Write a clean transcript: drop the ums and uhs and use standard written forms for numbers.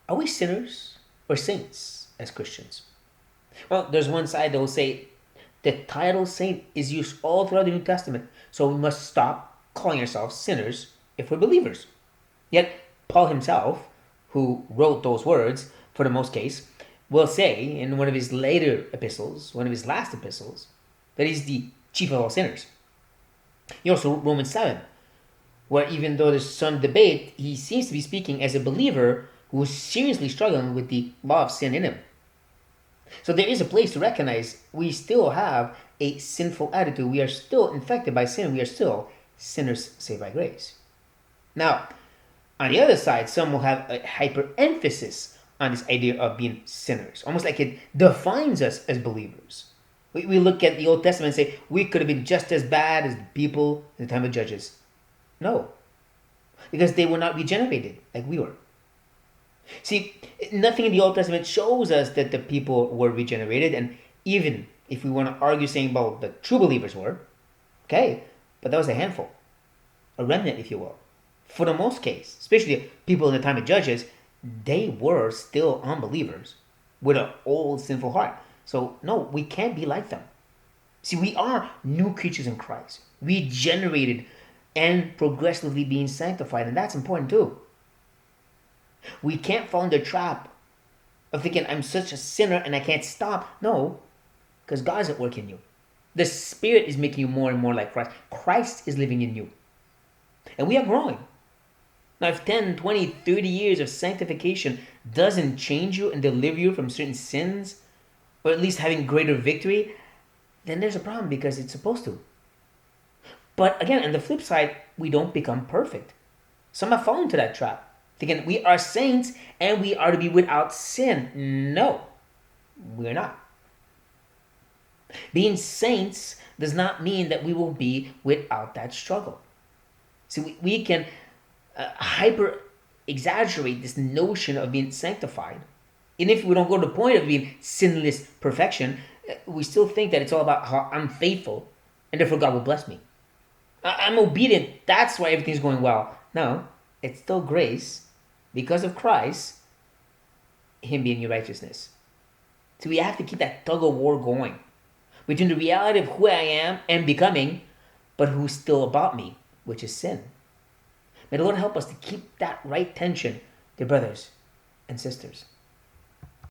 Are we sinners or saints as Christians? Well, there's one side that will say the title saint is used all throughout the New Testament, so we must stop calling ourselves sinners if we're believers. Yet, Paul himself, who wrote those words for the most case, will say in one of his later epistles, one of his last epistles, that he's the chief of all sinners. He also wrote Romans 7, where even though there's some debate, he seems to be speaking as a believer who is seriously struggling with the law of sin in him. So there is a place to recognize we still have a sinful attitude. We are still infected by sin. We are still sinners saved by grace. Now, on the other side, some will have a hyper emphasis on this idea of being sinners, almost like it defines us as believers. We look at the Old Testament and say we could have been just as bad as the people in the time of Judges. No, because they were not regenerated like we were. See, nothing in the Old Testament shows us that the people were regenerated, and even if we want to argue saying, well, the true believers were, okay, but that was a handful, a remnant, if you will. For the most case, especially people in the time of Judges, they were still unbelievers with an old sinful heart. So, no, we can't be like them. See, we are new creatures in Christ, regenerated and progressively being sanctified, and that's important too. We can't fall into the trap of thinking I'm such a sinner and I can't stop. No, because God's at work in you. The Spirit is making you more and more like Christ. Christ is living in you. And we are growing. Now, if 10, 20, 30 years of sanctification doesn't change you and deliver you from certain sins, or at least having greater victory, then there's a problem because it's supposed to. But again, on the flip side, we don't become perfect. Some have fallen into that trap, thinking we are saints and we are to be without sin. No, we're not. Being saints does not mean that we will be without that struggle. See, we can hyper exaggerate this notion of being sanctified. And if we don't go to the point of being sinless perfection, we still think that it's all about how I'm faithful and therefore God will bless me. I'm obedient, that's why everything's going well. No, it's still grace because of Christ, Him being your righteousness. So we have to keep that tug of war going between the reality of who I am and becoming, but who's still about me, which is sin. May the Lord help us to keep that right tension, dear brothers and sisters.